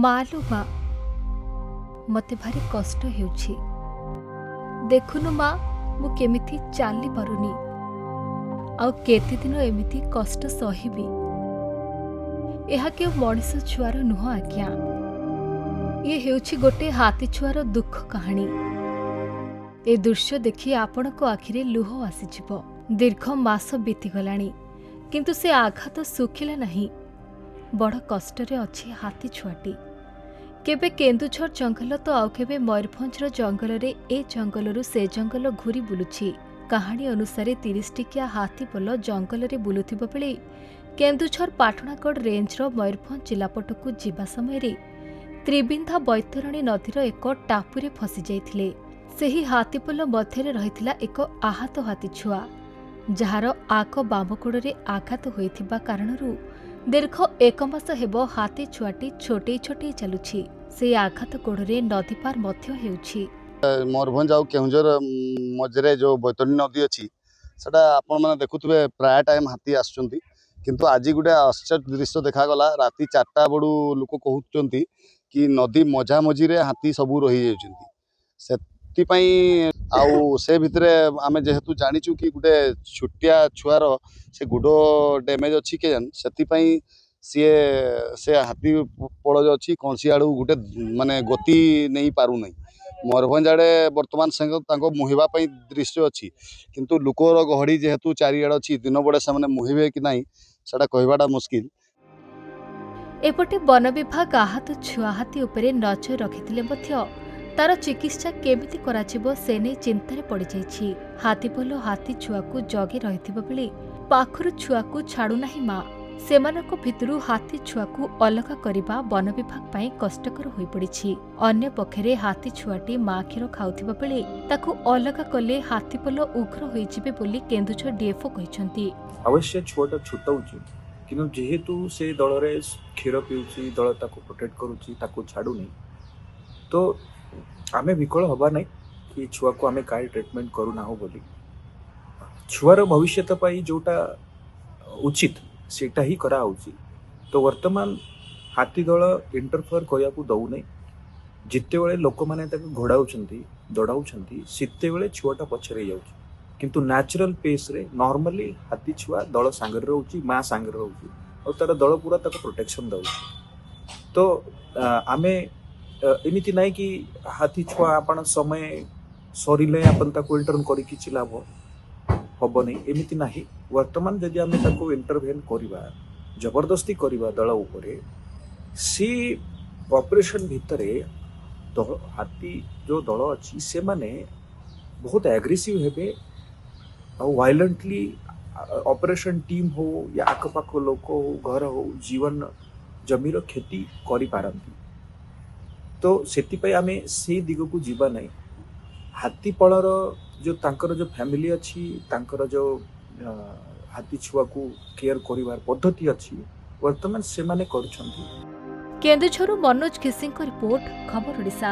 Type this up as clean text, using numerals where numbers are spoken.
ମାଲୋ ମା, ମତେ ଭାରି କଷ୍ଟ ହେଉଛି। ଦେଖୁନୁ ମା, ମୁଁ କେମିତି ଚାଲି ପାରୁନି, ଆଉ କେତେ ଦିନ ଏମିତି କଷ୍ଟ ସହିବି। ଏହା କେଉଁ ମଣିଷ ଛୁଆର ନୁହଁ ଆଜ୍ଞା, ଇଏ ହେଉଛି ଗୋଟେ ହାତୀ ଛୁଆର ଦୁଃଖ କାହାଣୀ। ଏ ଦୃଶ୍ୟ ଦେଖି ଆପଣଙ୍କ ଆଖିରେ ଲୁହ ଆସିଯିବ। ଦୀର୍ଘ ମାସ ବିତିଗଲାଣି, କିନ୍ତୁ ସେ ଆଘାତ ଶୁଖିଲା ନାହିଁ। ବଡ଼ କଷ୍ଟରେ ଅଛି ହାତୀ ଛୁଆଟି। କେବେ କେନ୍ଦୁଝର ଜଙ୍ଗଲ ତ ଆଉ କେବେ ମୟୂରଭଞ୍ଜର ଜଙ୍ଗଲରେ ଏ ଜଙ୍ଗଲରୁ ସେ ଜଙ୍ଗଲ ଘୁରି ବୁଲୁଛି। କାହାଣୀ ଅନୁସାରେ 30 ଟିକିଆ ହାତୀପଲ ଜଙ୍ଗଲରେ ବୁଲୁଥିବା ବେଳେ କେନ୍ଦୁଝର ପାଟଣାଗଡ଼ ରେଞ୍ଜର ମୟୂରଭଞ୍ଜ ଜିଲ୍ଲାପଟକୁ ଯିବା ସମୟରେ ତ୍ରିବିନ୍ଧା ବୈତରଣୀ ନଦୀର ଏକ ଟାପୁରେ ଫସିଯାଇଥିଲେ। ସେହି ହାତୀପଲ ମଧ୍ୟରେ ରହିଥିଲା ଏକ ଆହତ ହାତୀ ଛୁଆ, ଯାହାର ଆଗ ବାମ ଗୋଡ଼ରେ ଆଘାତ ହୋଇଥିବା କାରଣରୁ ଦୀର୍ଘ 1 ମାସ ହେବ ହାତୀ ଛୁଆଟି ଛୋଟେଇ ଛୋଟେଇ ଚାଲୁଛି। ସେହି ଆଘାତ ଗୋଡ଼ରେ ନଦୀ ପାର ମଧ୍ୟ ହେଉଛି। ମୟୂରଭଞ୍ଜ ଆଉ କେଉଁଝର ମଝିରେ ଯେଉଁ ବୈତରଣୀ ନଦୀ ଅଛି, ସେଟା ଆପଣମାନେ ଦେଖୁଥିବେ ପ୍ରାୟ ଟାଇମ୍ ହାତୀ ଆସୁଛନ୍ତି। କିନ୍ତୁ ଆଜି ଗୋଟେ ଆଶ୍ଚର୍ଯ୍ୟ ଦୃଶ୍ୟ ଦେଖାଗଲା। ରାତି 4ଟା ବେଳୁ ଲୋକ କହୁଛନ୍ତି କି ନଦୀ ମଝାମଝିରେ ହାତୀ ସବୁ ରହିଯାଉଛନ୍ତି। ସେଥିପାଇଁ ଆଉ ସେ ଭିତରେ ଆମେ ଯେହେତୁ ଜାଣିଛୁ କି ଗୋଟେ ଛୋଟିଆ ଛୁଆର ସେ ଗୋଡ଼ ଡ୍ୟାମେଜ୍ ଅଛି କେଜାଣି, ସେଥିପାଇଁ ସେ ହାତୀ ପଳ ଅଛି କୌଣସି ଆଡ଼ୁ ଗୋଟେ ମାନେ ଗତି ନେଇ ପାରୁନାହିଁ। ମୟୂରଭଞ୍ଜ ଆଡ଼େ ବର୍ତ୍ତମାନ ତାଙ୍କ ମୁହିବା ପାଇଁ ଦୃଶ୍ୟ ଅଛି, କିନ୍ତୁ ଲୋକର ଗହଳି ଯେହେତୁ ଚାରିଆଡ଼େ ଅଛି, ଦିନ ବଳେ ସେମାନେ ମୁହିବେ କି ନାହିଁ ସେଟା କହିବାଟା ମୁସ୍କିଲ। ଏପଟେ ବନ ବିଭାଗ ଆହତ ଛୁଆ ହାତୀ ଉପରେ ନଜର ରଖିଥିଲେ ମଧ୍ୟ ତାର ଚିକିତ୍ସା କେମିତି କରାଯିବ ସେ ନେଇ ଚିନ୍ତାରେ ପଡ଼ିଯାଇଛି। ହାତୀପଲ ହାତୀ ଛୁଆକୁ ଜଗି ରହିଥିବା ବେଳେ ପାଖରୁ ଛୁଆକୁ ଛାଡ଼ୁନାହିଁ ମା। ସେମାନଙ୍କ ଭିତରୁ ହାତୀ ଛୁଆକୁ ଅଲଗା କରିବା ବନ ବିଭାଗ ପାଇଁ କଷ୍ଟକର ହୋଇପଡ଼ିଛି। ଅନ୍ୟପକ୍ଷରେ ହାତୀ ଛୁଆଟି ମା କ୍ଷୀର ଖାଉଥିବା ବେଳେ ତାକୁ ଅଲଗା କଲେ ହାତୀପଲ ଉଗ୍ର ହୋଇଯିବେ ବୋଲି କେନ୍ଦୁଝର ଡିଏଫ୍ଓ କହିଛନ୍ତି। ଅବଶ୍ୟ ଛୁଆଟା ଛୋଟ ହେଉଛି, କିନ୍ତୁ ଯେହେତୁ ସେ ଦଳରେ କ୍ଷୀର ପିଉଛି, ଦଳ ତାକୁ ପ୍ରୋଟେକ୍ଟ କରୁଛି, ତାକୁ ଛାଡ଼ୁନି, ତ ଆମେ ବିକଳ ହେବା ନାହିଁ କି ଛୁଆକୁ ଆମେ କାହିଁ ଟ୍ରିଟମେଣ୍ଟ କରୁନାହୁଁ ବୋଲି। ଛୁଆର ଭବିଷ୍ୟତ ପାଇଁ ଯେଉଁଟା ଉଚିତ ସେଇଟା ହିଁ କରାହେଉଛି। ତ ବର୍ତ୍ତମାନ ହାତୀ ଦଳ ଇଣ୍ଟରଫେୟାର କରିବାକୁ ଦେଉନାହିଁ। ଯେତେବେଳେ ଲୋକମାନେ ତାକୁ ଦୌଡ଼ାଉଛନ୍ତି ସେତେବେଳେ ଛୁଆଟା ପଛରେ ଯାଉଛି, କିନ୍ତୁ ନ୍ୟାଚୁରାଲ ପେସ୍ରେ ନର୍ମାଲି ହାତୀ ଛୁଆ ଦଳ ସାଙ୍ଗରେ ରହୁଛି, ମା ସାଙ୍ଗରେ ରହୁଛି, ଆଉ ତାର ଦଳ ପୁରା ତାକୁ ପ୍ରୋଟେକ୍ସନ୍ ଦେଉଛି। ତ ଆମେ ଏମିତି ନାହିଁ କି ହାତୀ ଛୁଆ ଆପଣ ସମୟ ସରିଲେ ଆପଣ ତାକୁ ଇଣ୍ଟର୍ନ କରି କିଛି ଲାଭ ହେବନି, ଏମିତି ନାହିଁ। ବର୍ତ୍ତମାନ ଯଦି ଆମେ ତାକୁ ଇଣ୍ଟରଭେନ୍ କରିବା, ଜବରଦସ୍ତି କରିବା ଦଳ ଉପରେ, ସେ ଅପରେସନ୍ ଭିତରେ ହାତୀ ଯେଉଁ ଦଳ ଅଛି ସେମାନେ ବହୁତ ଆଗ୍ରେସିଭ୍ ହେବେ, ଆଉ ଭାଇଲେଣ୍ଟଲି ଅପରେସନ୍ ଟିମ୍ ହଉ या ଆଖପାଖ ଲୋକ ହଉ, ଘର ହଉ, ଜୀବନ ଜମିର କ୍ଷତି କରିପାରନ୍ତି। ତ ସେଥିପାଇଁ ଆମେ ସେଇ ଦିଗକୁ ଯିବା ନାହିଁ। ହାତୀପଳର ତାଙ୍କର ଯେଉଁ ଫ୍ୟାମିଲି ଅଛି, ତାଙ୍କର ଯେଉଁ ହାତୀ ଛୁଆକୁ କେୟାର କରିବାର ପଦ୍ଧତି ଅଛି, ବର୍ତ୍ତମାନ ସେମାନେ କରୁଛନ୍ତି। କେନ୍ଦୁଝରରୁ ମନୋଜ ଖିସିଙ୍କ ରିପୋର୍ଟ, ଖବର ଓଡ଼ିଶା।